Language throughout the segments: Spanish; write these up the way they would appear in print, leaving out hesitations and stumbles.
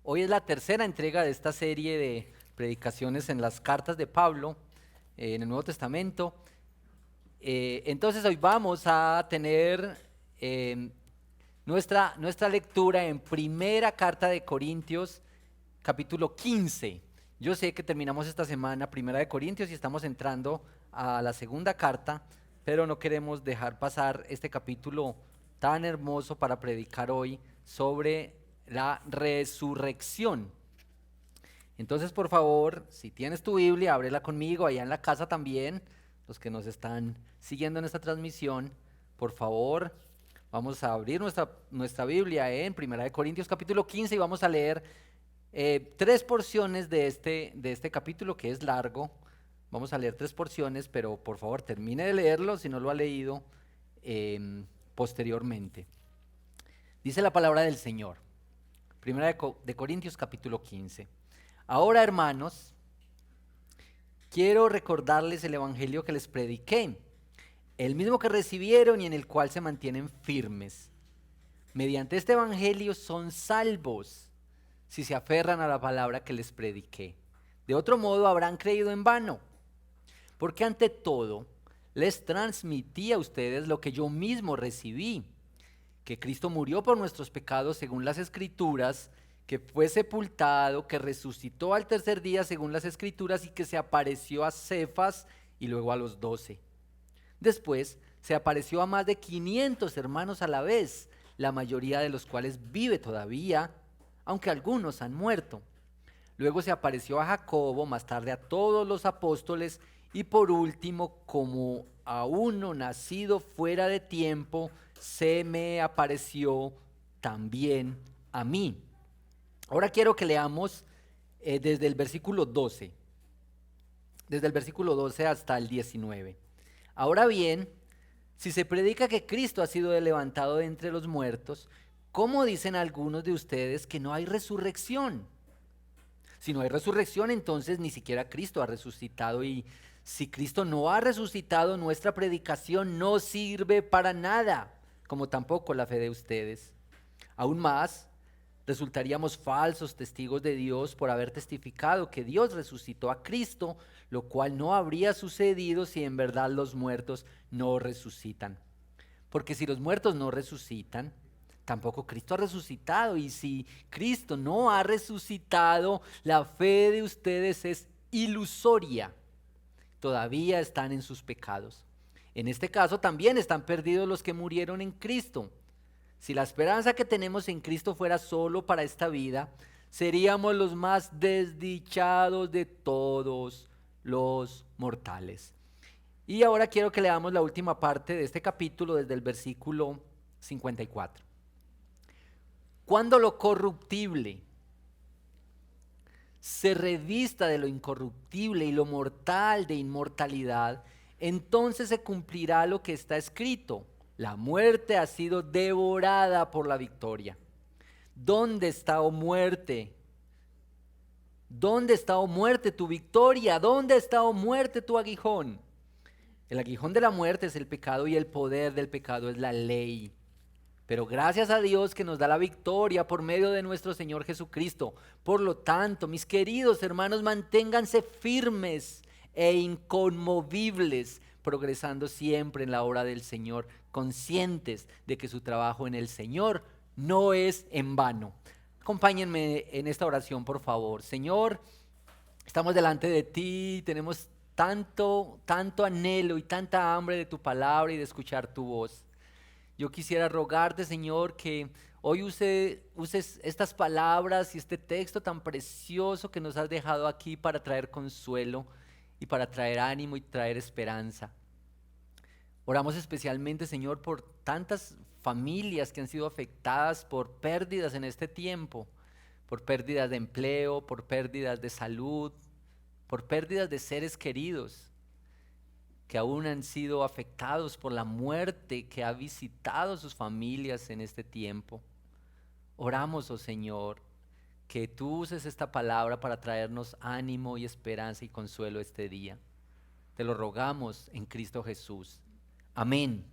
Hoy es la tercera entrega de esta serie de predicaciones en las cartas de Pablo en el Nuevo Testamento. Entonces hoy vamos a tener nuestra lectura en primera carta de Corintios, capítulo 15. Yo sé que terminamos esta semana primera de Corintios y estamos entrando a la segunda carta, pero no queremos dejar pasar este capítulo tan hermoso para predicar hoy sobre la resurrección. Entonces, por favor, si tienes tu Biblia, ábrela conmigo, allá en la casa también, los que nos están siguiendo en esta transmisión, por favor, vamos a abrir nuestra Biblia en Primera de Corintios capítulo 15 y vamos a leer tres porciones de este capítulo que es largo. Vamos a leer tres porciones, pero por favor termine de leerlo si no lo ha leído posteriormente. Dice la palabra del Señor. Primera de Corintios capítulo 15. Ahora, hermanos, quiero recordarles el evangelio que les prediqué, el mismo que recibieron y en el cual se mantienen firmes. Mediante este evangelio son salvos si se aferran a la palabra que les prediqué. De otro modo habrán creído en vano, porque ante todo les transmití a ustedes lo que yo mismo recibí, que Cristo murió por nuestros pecados según las Escrituras, que fue sepultado, que resucitó al tercer día según las Escrituras y que se apareció a Cefas y luego a los 12. Después se apareció a más de 500 hermanos a la vez, la mayoría de los cuales vive todavía, aunque algunos han muerto. Luego se apareció a Jacobo, más tarde a todos los apóstoles y por último, como a uno nacido fuera de tiempo, se me apareció también a mí. Ahora quiero que leamos desde el versículo 12, desde el versículo 12 hasta el 19. Ahora bien, si se predica que Cristo ha sido levantado de entre los muertos, ¿cómo dicen algunos de ustedes que no hay resurrección? Si no hay resurrección, entonces ni siquiera Cristo ha resucitado, y si Cristo no ha resucitado, nuestra predicación no sirve para nada, como tampoco la fe de ustedes. Aún más, resultaríamos falsos testigos de Dios por haber testificado que Dios resucitó a Cristo, lo cual no habría sucedido si en verdad los muertos no resucitan. Porque si los muertos no resucitan, tampoco Cristo ha resucitado. Y si Cristo no ha resucitado, la fe de ustedes es ilusoria. Todavía están en sus pecados. En este caso también están perdidos los que murieron en Cristo. Si la esperanza que tenemos en Cristo fuera solo para esta vida, seríamos los más desdichados de todos los mortales. Y ahora quiero que leamos la última parte de este capítulo desde el versículo 54. Cuando lo corruptible se revista de lo incorruptible y lo mortal de inmortalidad, entonces se cumplirá lo que está escrito: la muerte ha sido devorada por la victoria. ¿Dónde está, oh muerte? ¿Dónde está, oh muerte, tu victoria? ¿Dónde está, oh muerte, tu aguijón? El aguijón de la muerte es el pecado y el poder del pecado es la ley. Pero gracias a Dios que nos da la victoria por medio de nuestro Señor Jesucristo. Por lo tanto, mis queridos hermanos, manténganse firmes e inconmovibles, progresando siempre en la obra del Señor, conscientes de que su trabajo en el Señor no es en vano. Acompáñenme en esta oración, por favor. Señor, estamos delante de ti, tenemos tanto anhelo y tanta hambre de tu palabra y de escuchar tu voz. Yo quisiera rogarte, Señor, que hoy uses estas palabras y este texto tan precioso que nos has dejado aquí para traer consuelo y para traer ánimo y traer esperanza. Oramos especialmente, Señor, por tantas familias que han sido afectadas por pérdidas en este tiempo, por pérdidas de empleo, por pérdidas de salud, por pérdidas de seres queridos que aún han sido afectados por la muerte que ha visitado sus familias en este tiempo. Oramos, oh Señor, que tú uses esta palabra para traernos ánimo y esperanza y consuelo este día. Te lo rogamos en Cristo Jesús. Amén.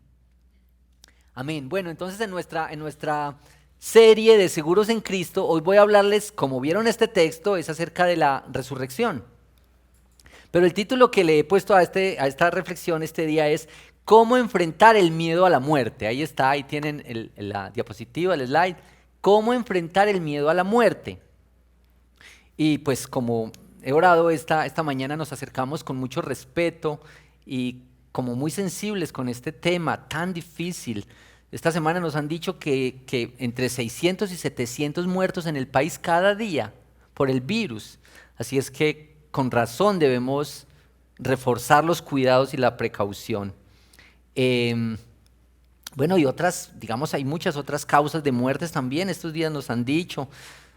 Amén. Bueno, entonces en nuestra serie de Seguros en Cristo, hoy voy a hablarles, como vieron este texto, es acerca de la resurrección. Pero el título que le he puesto a esta reflexión este día es ¿cómo enfrentar el miedo a la muerte? Ahí está, ahí tienen la diapositiva, el slide. ¿Cómo enfrentar el miedo a la muerte? Y pues como he orado esta mañana, nos acercamos con mucho respeto y como muy sensibles con este tema tan difícil. Esta semana nos han dicho que entre 600 y 700 muertos en el país cada día por el virus. Así es que con razón debemos reforzar los cuidados y la precaución. Bueno, y otras, digamos, hay muchas otras causas de muertes también. Estos días nos han dicho,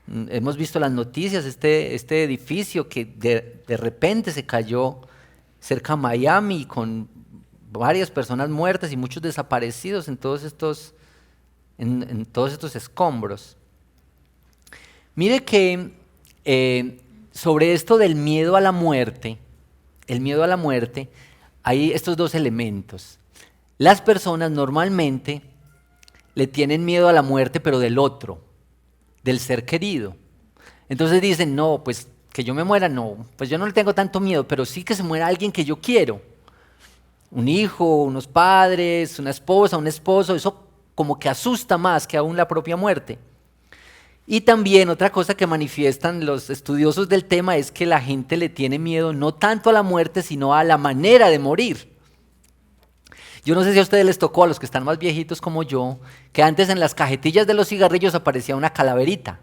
hemos visto las noticias, este edificio que de repente se cayó cerca a Miami con varias personas muertas y muchos desaparecidos en todos estos escombros. Mire que sobre esto del miedo a la muerte, hay estos dos elementos. Las personas normalmente le tienen miedo a la muerte, pero del otro, del ser querido. Entonces dicen, no, pues que yo me muera, no, pues yo no le tengo tanto miedo, pero sí que se muera alguien que yo quiero. Un hijo, unos padres, una esposa, un esposo, eso como que asusta más que aún la propia muerte. Y también otra cosa que manifiestan los estudiosos del tema es que la gente le tiene miedo no tanto a la muerte, sino a la manera de morir. Yo no sé si a ustedes les tocó, a los que están más viejitos como yo, que antes en las cajetillas de los cigarrillos aparecía una calaverita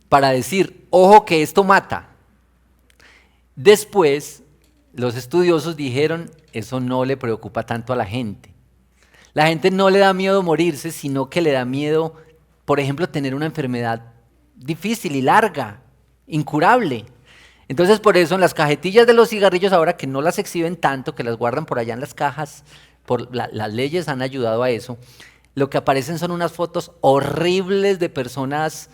para decir, ojo que esto mata. Después, los estudiosos dijeron, eso no le preocupa tanto a la gente. La gente no le da miedo morirse, sino que le da miedo, por ejemplo, tener una enfermedad difícil y larga, incurable. Entonces, por eso en las cajetillas de los cigarrillos, ahora que no las exhiben tanto, que las guardan por allá en las cajas, las leyes han ayudado a eso, lo que aparecen son unas fotos horribles de personas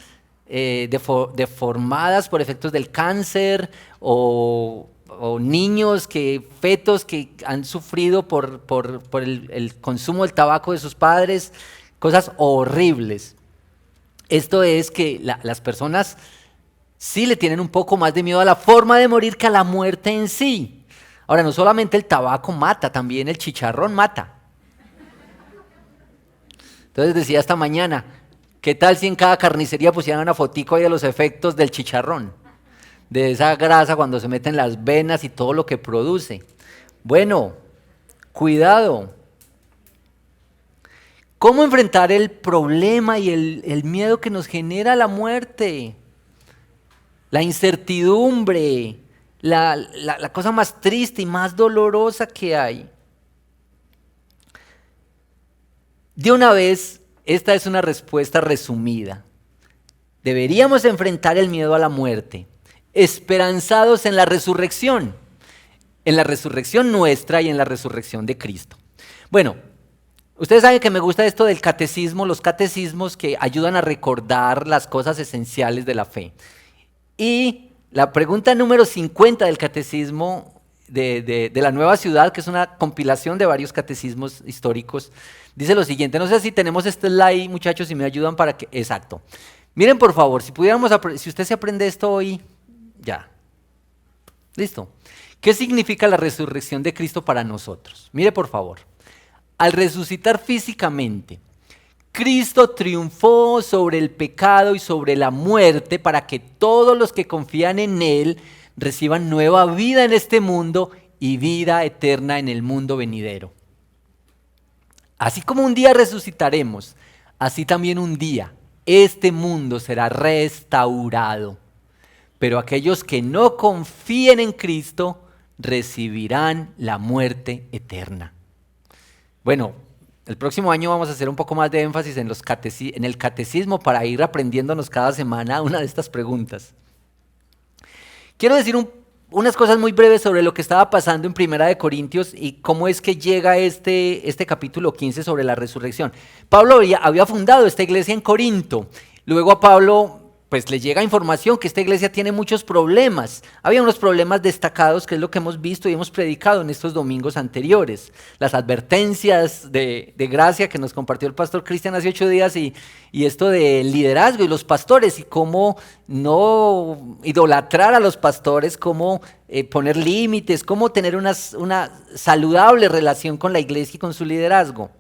deformadas por efectos del cáncer o niños, fetos que han sufrido por el consumo del tabaco de sus padres, cosas horribles. Esto es que las personas sí le tienen un poco más de miedo a la forma de morir que a la muerte en sí. Ahora, no solamente el tabaco mata, también el chicharrón mata. Entonces decía esta mañana, ¿qué tal si en cada carnicería pusieran una fotico ahí de los efectos del chicharrón? De esa grasa cuando se mete en las venas y todo lo que produce. Bueno, cuidado. ¿Cómo enfrentar el problema y el miedo que nos genera la muerte? La incertidumbre, la cosa más triste y más dolorosa que hay. De una vez, esta es una respuesta resumida. Deberíamos enfrentar el miedo a la muerte, esperanzados en la resurrección nuestra y en la resurrección de Cristo. Bueno, ustedes saben que me gusta esto del catecismo, los catecismos que ayudan a recordar las cosas esenciales de la fe. Y la pregunta número 50 del catecismo de la Nueva Ciudad, que es una compilación de varios catecismos históricos, dice lo siguiente. No sé si tenemos este slide, muchachos, si me ayudan para que... Exacto. Miren, por favor, si usted se aprende esto hoy, ya. Listo. ¿Qué significa la resurrección de Cristo para nosotros? Mire, por favor. Al resucitar físicamente, Cristo triunfó sobre el pecado y sobre la muerte para que todos los que confían en Él reciban nueva vida en este mundo y vida eterna en el mundo venidero. Así como un día resucitaremos, así también un día este mundo será restaurado. Pero aquellos que no confíen en Cristo recibirán la muerte eterna. Bueno, el próximo año vamos a hacer un poco más de énfasis en el catecismo para ir aprendiéndonos cada semana una de estas preguntas. Quiero decir unas cosas muy breves sobre lo que estaba pasando en Primera de Corintios y cómo es que llega este capítulo 15 sobre la resurrección. Pablo había fundado esta iglesia en Corinto. Luego a Pablo pues le llega información que esta iglesia tiene muchos problemas. Había unos problemas destacados, que es lo que hemos visto y hemos predicado en estos domingos anteriores. Las advertencias de gracia que nos compartió el pastor Cristian hace 8 días y esto del liderazgo y los pastores y cómo no idolatrar a los pastores, cómo poner límites, cómo tener una saludable relación con la iglesia y con su liderazgo.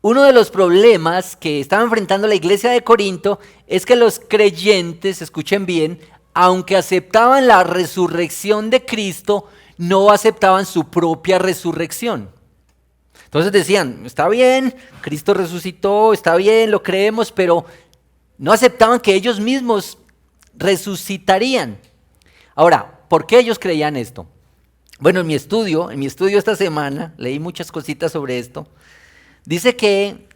Uno de los problemas que estaba enfrentando la iglesia de Corinto es que los creyentes, escuchen bien, aunque aceptaban la resurrección de Cristo, no aceptaban su propia resurrección. Entonces decían, está bien, Cristo resucitó, está bien, lo creemos, pero no aceptaban que ellos mismos resucitarían. Ahora, ¿por qué ellos creían esto? Bueno, en mi estudio esta semana, leí muchas cositas sobre esto. Dice que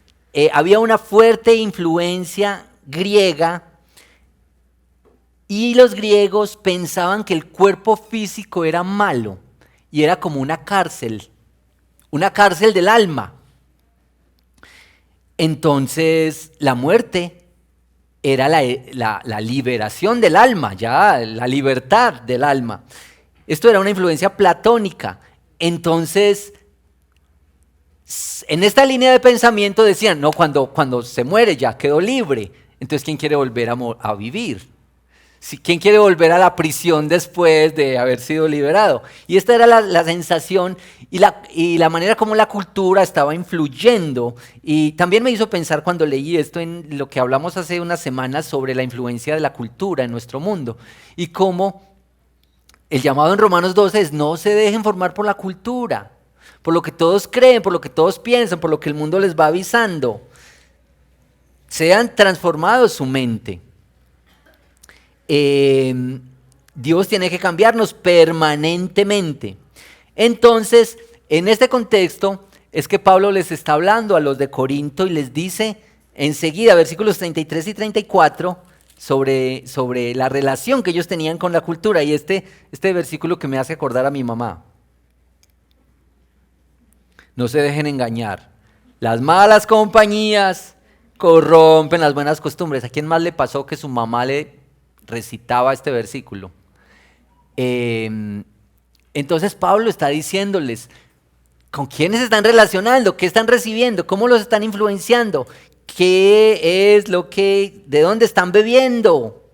había una fuerte influencia griega y los griegos pensaban que el cuerpo físico era malo y era como una cárcel del alma. Entonces la muerte era la liberación del alma, ya la libertad del alma. Esto era una influencia platónica. Entonces, en esta línea de pensamiento decían, no, cuando se muere ya quedó libre. Entonces, ¿quién quiere volver a vivir? ¿Quién quiere volver a la prisión después de haber sido liberado? Y esta era la sensación y la manera como la cultura estaba influyendo. Y también me hizo pensar cuando leí esto en lo que hablamos hace unas semanas sobre la influencia de la cultura en nuestro mundo. Y cómo el llamado en Romanos 12 es no se dejen formar por la cultura, por lo que todos creen, por lo que todos piensan, por lo que el mundo les va avisando. Sean transformados su mente. Dios tiene que cambiarnos permanentemente. Entonces, en este contexto es que Pablo les está hablando a los de Corinto y les dice enseguida, versículos 33 y 34, sobre la relación que ellos tenían con la cultura. Y este versículo que me hace acordar a mi mamá. No se dejen engañar. Las malas compañías corrompen las buenas costumbres. ¿A quién más le pasó que su mamá le recitaba este versículo? Entonces Pablo está diciéndoles, ¿con quiénes se están relacionando? ¿Qué están recibiendo? ¿Cómo los están influenciando? ¿Qué es de dónde están bebiendo?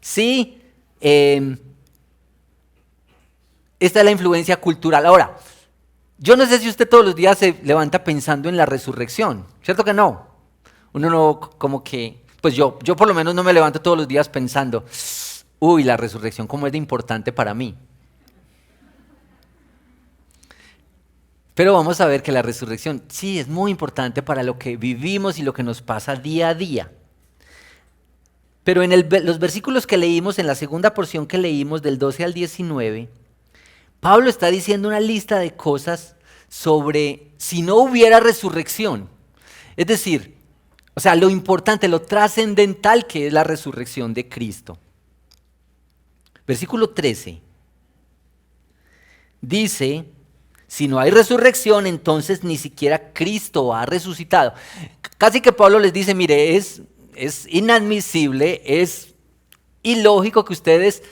¿Sí? Esta es la influencia cultural. Ahora, yo no sé si usted todos los días se levanta pensando en la resurrección, ¿cierto que no? Uno no, como que, pues yo por lo menos no me levanto todos los días pensando, uy, la resurrección cómo es de importante para mí. Pero vamos a ver que la resurrección sí es muy importante para lo que vivimos y lo que nos pasa día a día. Pero en los versículos que leímos, en la segunda porción que leímos del 12 al 19, Pablo está diciendo una lista de cosas sobre si no hubiera resurrección. Es decir, o sea, lo importante, lo trascendental que es la resurrección de Cristo. Versículo 13 dice, si no hay resurrección, entonces ni siquiera Cristo ha resucitado. Casi que Pablo les dice, mire, es inadmisible, es ilógico que ustedes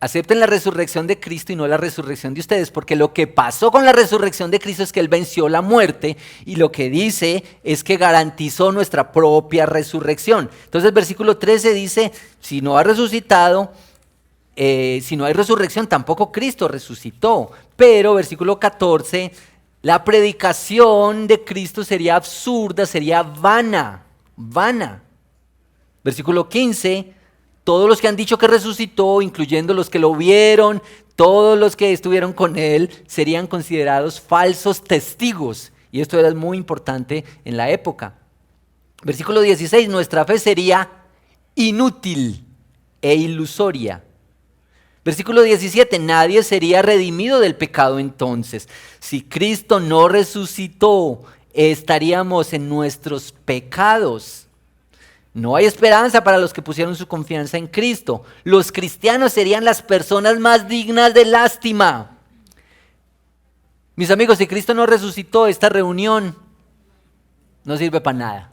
acepten la resurrección de Cristo y no la resurrección de ustedes, porque lo que pasó con la resurrección de Cristo es que Él venció la muerte y lo que dice es que garantizó nuestra propia resurrección. Entonces el versículo 13 dice, si no ha resucitado, si no hay resurrección, tampoco Cristo resucitó. Pero versículo 14, la predicación de Cristo sería absurda, sería vana. Versículo 15, todos los que han dicho que resucitó, incluyendo los que lo vieron, todos los que estuvieron con Él, serían considerados falsos testigos. Y esto era muy importante en la época. Versículo 16, nuestra fe sería inútil e ilusoria. Versículo 17, nadie sería redimido del pecado entonces. Si Cristo no resucitó, estaríamos en nuestros pecados. No hay esperanza para los que pusieron su confianza en Cristo. Los cristianos serían las personas más dignas de lástima. Mis amigos, si Cristo no resucitó, esta reunión no sirve para nada.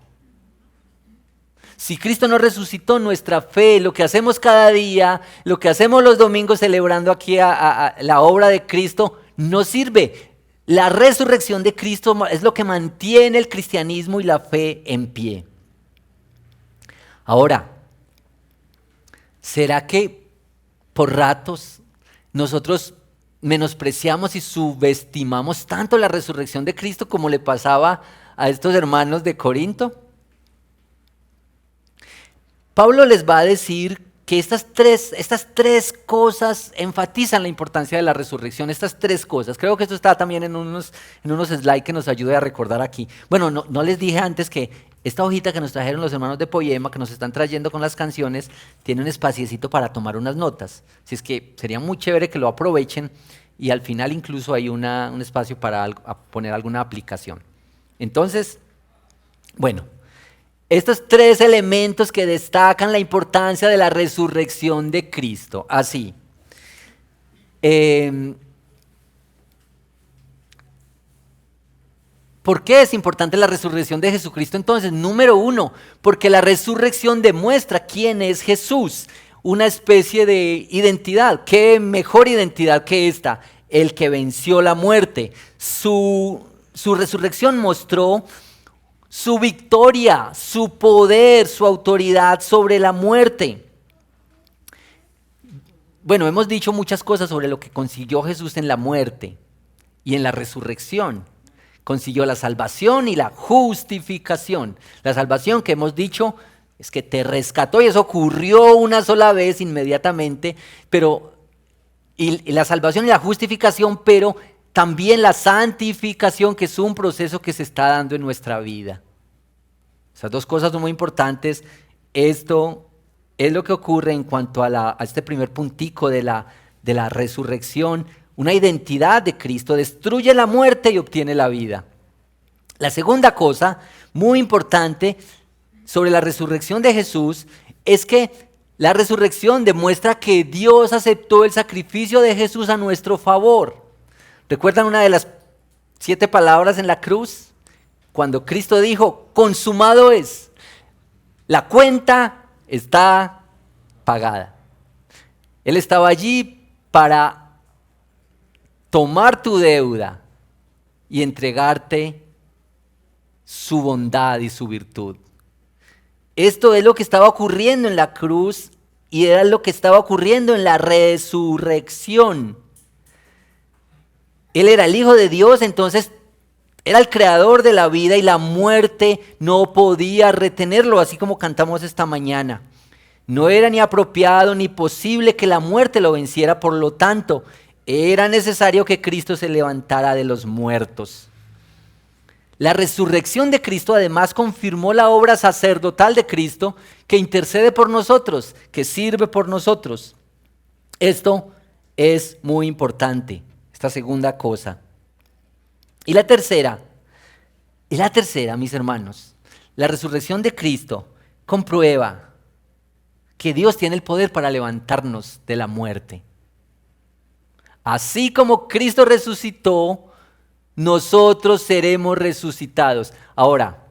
Si Cristo no resucitó, nuestra fe, lo que hacemos cada día, lo que hacemos los domingos celebrando aquí a la obra de Cristo, no sirve. La resurrección de Cristo es lo que mantiene el cristianismo y la fe en pie. Ahora, ¿será que por ratos nosotros menospreciamos y subestimamos tanto la resurrección de Cristo como le pasaba a estos hermanos de Corinto? Pablo les va a decir que estas tres cosas enfatizan la importancia de la resurrección, estas tres cosas. Creo que esto está también en unos slides que nos ayude a recordar aquí. Bueno, no les dije antes que esta hojita que nos trajeron los hermanos de Poema, que nos están trayendo con las canciones, tiene un espaciecito para tomar unas notas. Así es que sería muy chévere que lo aprovechen y al final incluso hay un espacio para poner alguna aplicación. Entonces, bueno, estos tres elementos que destacan la importancia de la resurrección de Cristo. Así. ¿Por qué es importante la resurrección de Jesucristo? Entonces, número uno, porque la resurrección demuestra quién es Jesús, una especie de identidad. ¿Qué mejor identidad que esta? El que venció la muerte. Su resurrección mostró su victoria, su poder, su autoridad sobre la muerte. Bueno, hemos dicho muchas cosas sobre lo que consiguió Jesús en la muerte y en la resurrección. Consiguió la salvación y la justificación. La salvación que hemos dicho es que te rescató y eso ocurrió una sola vez inmediatamente, y la salvación y la justificación, pero también la santificación, que es un proceso que se está dando en nuestra vida. Esas dos cosas son muy importantes. Esto es lo que ocurre en cuanto a este primer puntico de la resurrección. Una identidad de Cristo destruye la muerte y obtiene la vida. La segunda cosa muy importante sobre la resurrección de Jesús es que la resurrección demuestra que Dios aceptó el sacrificio de Jesús a nuestro favor. ¿Recuerdan una de las 7 palabras en la cruz? Cuando Cristo dijo, consumado es, la cuenta está pagada. Él estaba allí para tomar tu deuda y entregarte su bondad y su virtud. Esto es lo que estaba ocurriendo en la cruz y era lo que estaba ocurriendo en la resurrección. Él era el Hijo de Dios, entonces era el creador de la vida y la muerte no podía retenerlo, así como cantamos esta mañana. No era ni apropiado ni posible que la muerte lo venciera, por lo tanto, era necesario que Cristo se levantara de los muertos. La resurrección de Cristo además confirmó la obra sacerdotal de Cristo que intercede por nosotros, que sirve por nosotros. Esto es muy importante, esta segunda cosa. Y la tercera, mis hermanos, la resurrección de Cristo comprueba que Dios tiene el poder para levantarnos de la muerte. Así como Cristo resucitó, nosotros seremos resucitados. Ahora,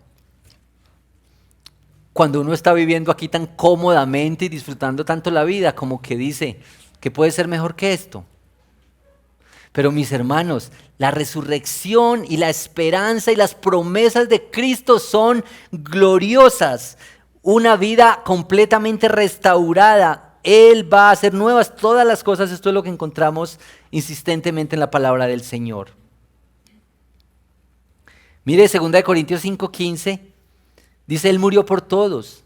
cuando uno está viviendo aquí tan cómodamente y disfrutando tanto la vida, como que dice, ¿qué puede ser mejor que esto? Pero mis hermanos, la resurrección y la esperanza y las promesas de Cristo son gloriosas. Una vida completamente restaurada. Él va a hacer nuevas todas las cosas. Esto es lo que encontramos insistentemente en la palabra del Señor. Mire, 2 Corintios 5:15, dice, Él murió por todos,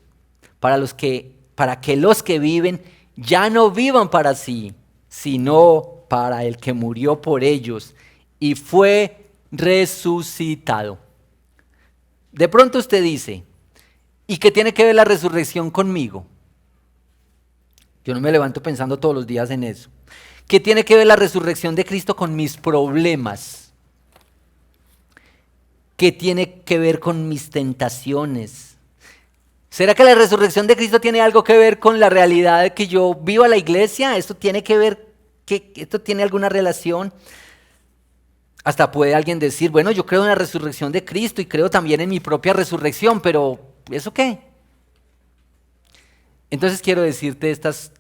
para que los que viven ya no vivan para sí, sino para el que murió por ellos y fue resucitado. De pronto usted dice, ¿y qué tiene que ver la resurrección conmigo? Yo no me levanto pensando todos los días en eso. ¿Qué tiene que ver la resurrección de Cristo con mis problemas? ¿Qué tiene que ver con mis tentaciones? ¿Será que la resurrección de Cristo tiene algo que ver con la realidad de que yo vivo a la iglesia? ¿Esto tiene que ver, esto tiene alguna relación? Hasta puede alguien decir, bueno, yo creo en la resurrección de Cristo y creo también en mi propia resurrección, pero ¿eso qué? Entonces quiero decirte estas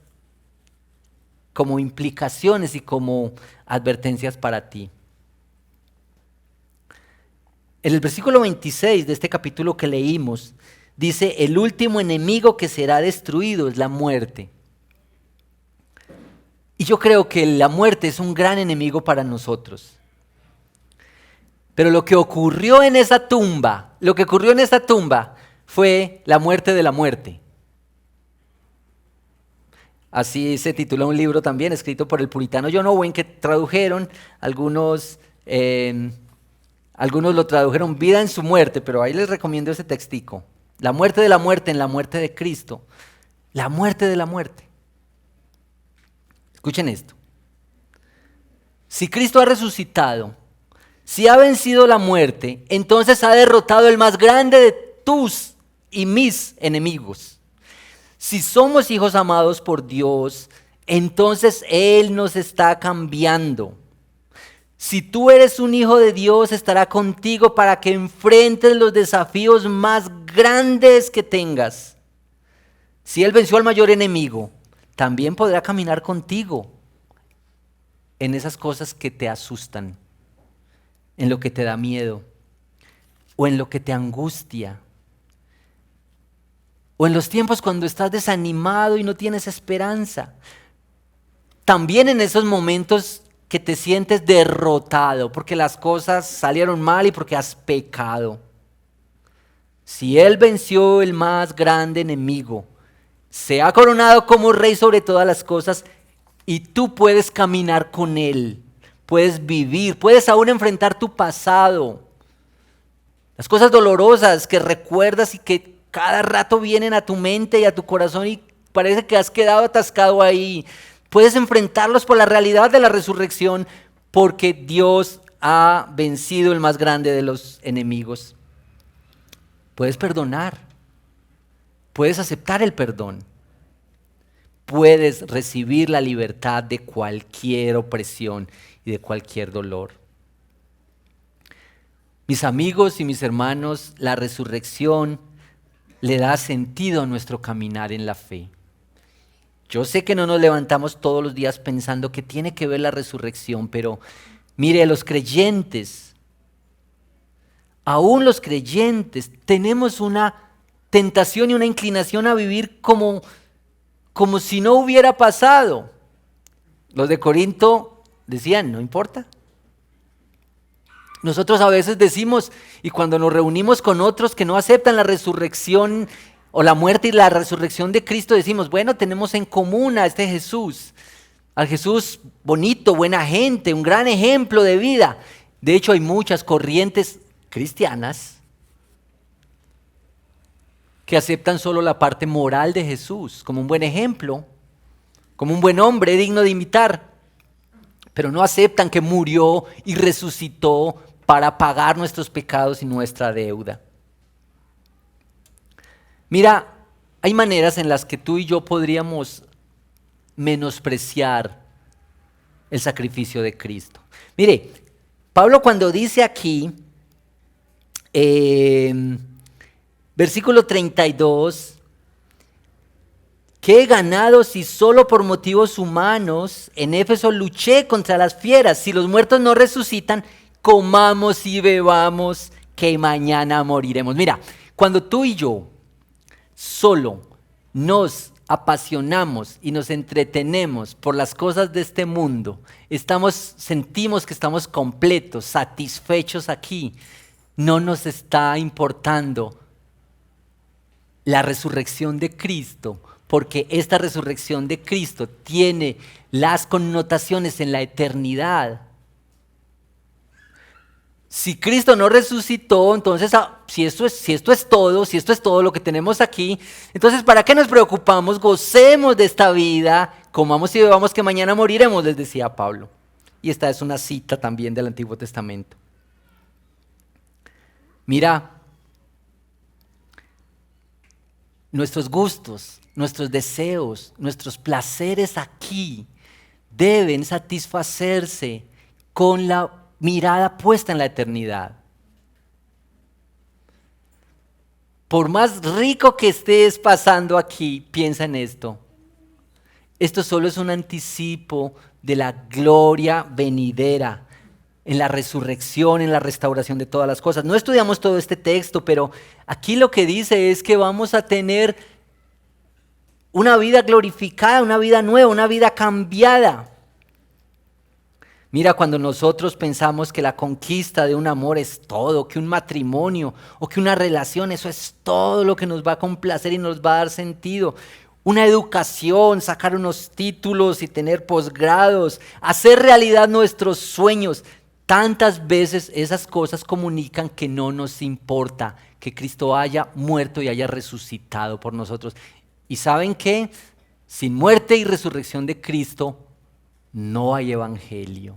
como implicaciones y como advertencias para ti. En el versículo 26 de este capítulo que leímos, dice, el último enemigo que será destruido es la muerte. Y yo creo que la muerte es un gran enemigo para nosotros. Pero lo que ocurrió en esa tumba, fue la muerte de la muerte. Así se titula un libro también, escrito por el puritano John Owen, que tradujeron, algunos lo tradujeron vida en su muerte, pero ahí les recomiendo ese textico. La muerte de la muerte en la muerte de Cristo. La muerte de la muerte. Escuchen esto. Si Cristo ha resucitado, si ha vencido la muerte, entonces ha derrotado el más grande de tus y mis enemigos. Si somos hijos amados por Dios, entonces Él nos está cambiando. Si tú eres un hijo de Dios, estará contigo para que enfrentes los desafíos más grandes que tengas. Si Él venció al mayor enemigo, también podrá caminar contigo en esas cosas que te asustan, en lo que te da miedo, o en lo que te angustia, o en los tiempos cuando estás desanimado y no tienes esperanza. También en esos momentos que te sientes derrotado porque las cosas salieron mal y porque has pecado. Si Él venció el más grande enemigo, se ha coronado como rey sobre todas las cosas y tú puedes caminar con Él, puedes vivir, puedes aún enfrentar tu pasado. Las cosas dolorosas que recuerdas y que cada rato vienen a tu mente y a tu corazón y parece que has quedado atascado ahí. Puedes enfrentarlos por la realidad de la resurrección porque Dios ha vencido el más grande de los enemigos. Puedes perdonar, puedes aceptar el perdón, puedes recibir la libertad de cualquier opresión y de cualquier dolor. Mis amigos y mis hermanos, la resurrección le da sentido a nuestro caminar en la fe. Yo sé que no nos levantamos todos los días pensando que tiene que ver la resurrección, pero mire, los creyentes, aún los creyentes, tenemos una tentación y una inclinación a vivir como si no hubiera pasado. Los de Corinto decían, no importa. Nosotros a veces decimos, y cuando nos reunimos con otros que no aceptan la resurrección o la muerte y la resurrección de Cristo, decimos, bueno, tenemos en común a este Jesús, al Jesús bonito, buena gente, un gran ejemplo de vida. De hecho, hay muchas corrientes cristianas que aceptan solo la parte moral de Jesús como un buen ejemplo, como un buen hombre digno de imitar, pero no aceptan que murió y resucitó para pagar nuestros pecados y nuestra deuda. Mira, hay maneras en las que tú y yo podríamos menospreciar el sacrificio de Cristo. Mire, Pablo cuando dice aquí, versículo 32, ¿qué he ganado si solo por motivos humanos en Éfeso luché contra las fieras? Si los muertos no resucitan, comamos y bebamos, que mañana moriremos. Mira, cuando tú y yo solo nos apasionamos y nos entretenemos por las cosas de este mundo, sentimos que estamos completos, satisfechos aquí, no nos está importando la resurrección de Cristo, porque esta resurrección de Cristo tiene las connotaciones en la eternidad. Si Cristo no resucitó, entonces si esto es todo lo que tenemos aquí, entonces ¿para qué nos preocupamos? Gocemos de esta vida, comamos y bebamos que mañana moriremos, les decía Pablo. Y esta es una cita también del Antiguo Testamento. Mira, nuestros gustos, nuestros deseos, nuestros placeres aquí deben satisfacerse con la mirada puesta en la eternidad. por más rico que estés pasando aquí, piensa en esto. Esto solo es un anticipo de la gloria venidera, en la resurrección, en la restauración de todas las cosas. No estudiamos todo este texto, pero aquí lo que dice es que vamos a tener una vida glorificada, una vida nueva, una vida cambiada. Mira, cuando nosotros pensamos que la conquista de un amor es todo, que un matrimonio o que una relación, eso es todo lo que nos va a complacer y nos va a dar sentido. Una educación, sacar unos títulos y tener posgrados, hacer realidad nuestros sueños. Tantas veces esas cosas comunican que no nos importa que Cristo haya muerto y haya resucitado por nosotros. ¿Y saben qué? Sin muerte y resurrección de Cristo, no hay evangelio.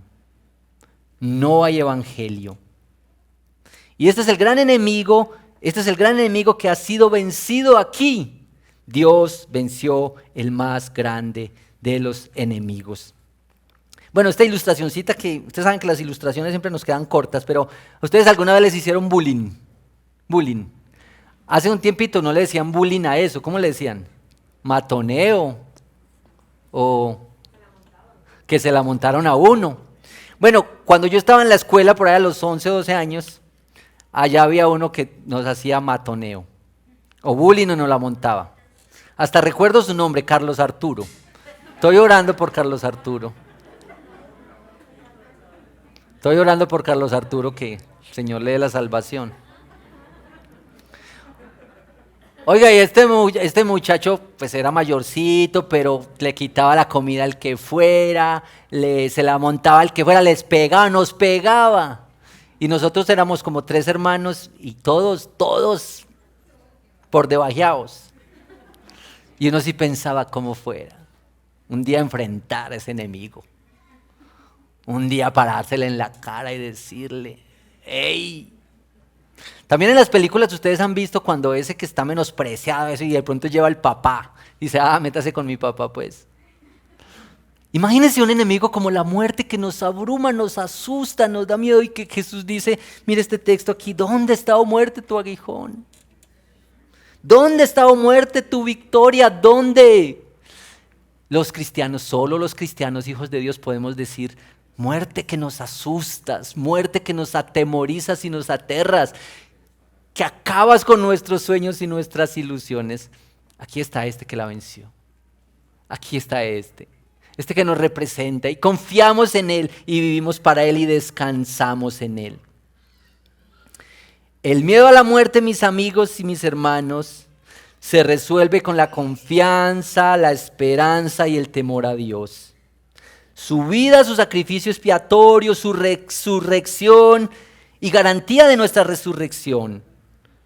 No hay evangelio. Y este es el gran enemigo que ha sido vencido aquí. Dios venció el más grande de los enemigos. Bueno, esta ilustracioncita que ustedes saben que las ilustraciones siempre nos quedan cortas, pero ¿ustedes alguna vez les hicieron bullying? Bullying. Hace un tiempito no le decían bullying a eso, ¿cómo le decían? Matoneo o que se la montaron a uno. Bueno, cuando yo estaba en la escuela por ahí a los 11 o 12 años, allá había uno que nos hacía matoneo o bullying o nos la montaba. Hasta recuerdo su nombre, Carlos Arturo. Estoy orando por Carlos Arturo. Estoy orando por Carlos Arturo que el Señor le dé la salvación. Oiga, y este muchacho pues era mayorcito, pero le quitaba la comida al que fuera, se la montaba al que fuera, les pegaba, nos pegaba. Y nosotros éramos como 3 hermanos y todos por debajeados. Y uno sí pensaba cómo fuera. Un día enfrentar a ese enemigo. Un día parársele en la cara y decirle, ¡ey! También en las películas ustedes han visto cuando ese que está menospreciado eso y de pronto lleva al papá. Dice, métase con mi papá pues. Imagínense un enemigo como la muerte que nos abruma, nos asusta, nos da miedo y que Jesús dice, mire este texto aquí, ¿dónde está, oh muerte, tu aguijón? ¿Dónde está, oh muerte, tu victoria? ¿Dónde? Los cristianos, solo los cristianos, hijos de Dios, podemos decir, muerte que nos asustas, muerte que nos atemorizas y nos aterras, que acabas con nuestros sueños y nuestras ilusiones. Aquí está este que la venció. Aquí está este que nos representa y confiamos en Él y vivimos para Él y descansamos en Él. El miedo a la muerte, mis amigos y mis hermanos, se resuelve con la confianza, la esperanza y el temor a Dios. Su vida, su sacrificio expiatorio, su resurrección y garantía de nuestra resurrección.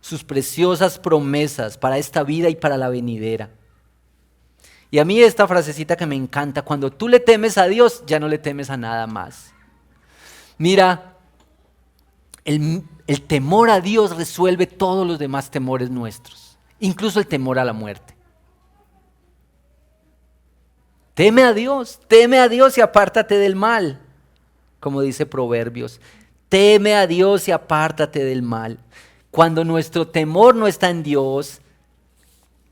Sus preciosas promesas para esta vida y para la venidera. Y a mí esta frasecita que me encanta, cuando tú le temes a Dios, ya no le temes a nada más. Mira, el temor a Dios resuelve todos los demás temores nuestros, incluso el temor a la muerte. Teme a Dios y apártate del mal, como dice Proverbios. Teme a Dios y apártate del mal. Cuando nuestro temor no está en Dios,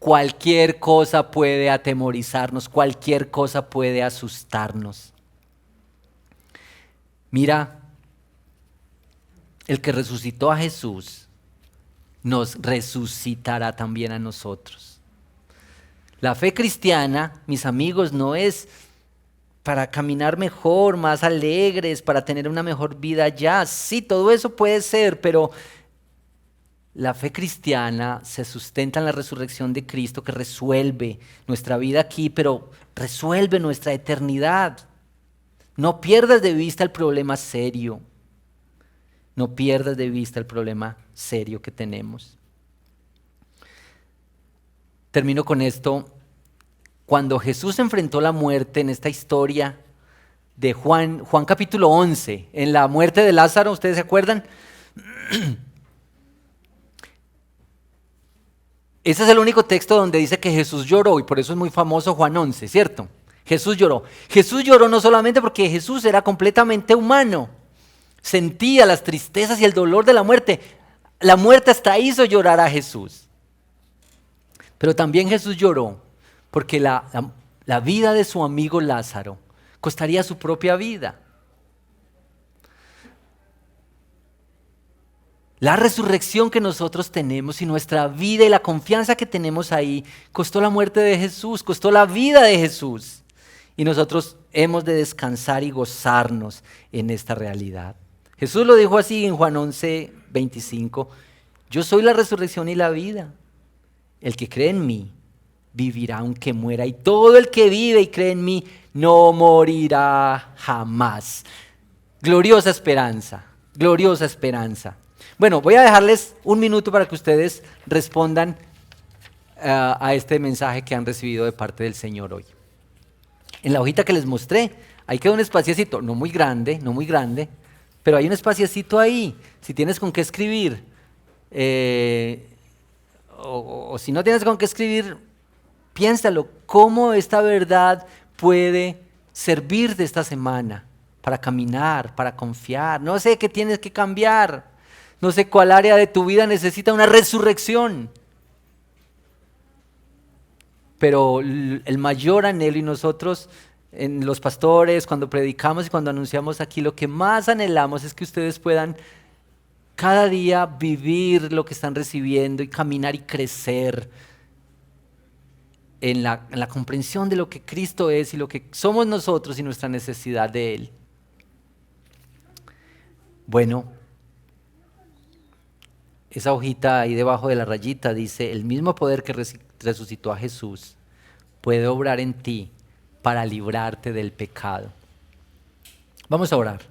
cualquier cosa puede atemorizarnos, cualquier cosa puede asustarnos. Mira, el que resucitó a Jesús nos resucitará también a nosotros. La fe cristiana, mis amigos, no es para caminar mejor, más alegres, para tener una mejor vida ya. Sí, todo eso puede ser, pero la fe cristiana se sustenta en la resurrección de Cristo que resuelve nuestra vida aquí, pero resuelve nuestra eternidad. No pierdas de vista el problema serio. No pierdas de vista el problema serio que tenemos. Termino con esto. Cuando Jesús enfrentó la muerte en esta historia de Juan capítulo 11, en la muerte de Lázaro, ¿ustedes se acuerdan? Ese es el único texto donde dice que Jesús lloró y por eso es muy famoso Juan 11, ¿cierto? Jesús lloró. Jesús lloró no solamente porque Jesús era completamente humano, sentía las tristezas y el dolor de la muerte. La muerte hasta hizo llorar a Jesús. Pero también Jesús lloró porque la vida de su amigo Lázaro costaría su propia vida. La resurrección que nosotros tenemos y nuestra vida y la confianza que tenemos ahí costó la muerte de Jesús, costó la vida de Jesús. Y nosotros hemos de descansar y gozarnos en esta realidad. Jesús lo dijo así en Juan 11:25: yo soy la resurrección y la vida. El que cree en mí vivirá aunque muera, y todo el que vive y cree en mí no morirá jamás. Gloriosa esperanza, gloriosa esperanza. Bueno, voy a dejarles un minuto para que ustedes respondan a este mensaje que han recibido de parte del Señor hoy. En la hojita que les mostré, ahí queda un espaciecito, no muy grande, pero hay un espaciecito ahí. Si tienes con qué escribir, o si no tienes con qué escribir, piénsalo, cómo esta verdad puede servir de esta semana para caminar, para confiar. No sé qué tienes que cambiar, no sé cuál área de tu vida necesita una resurrección. Pero el mayor anhelo, y nosotros, en los pastores, cuando predicamos y cuando anunciamos aquí, lo que más anhelamos es que ustedes puedan cada día vivir lo que están recibiendo y caminar y crecer en la comprensión de lo que Cristo es y lo que somos nosotros y nuestra necesidad de Él. Bueno, esa hojita ahí debajo de la rayita dice: el mismo poder que resucitó a Jesús puede obrar en ti para librarte del pecado. Vamos a orar.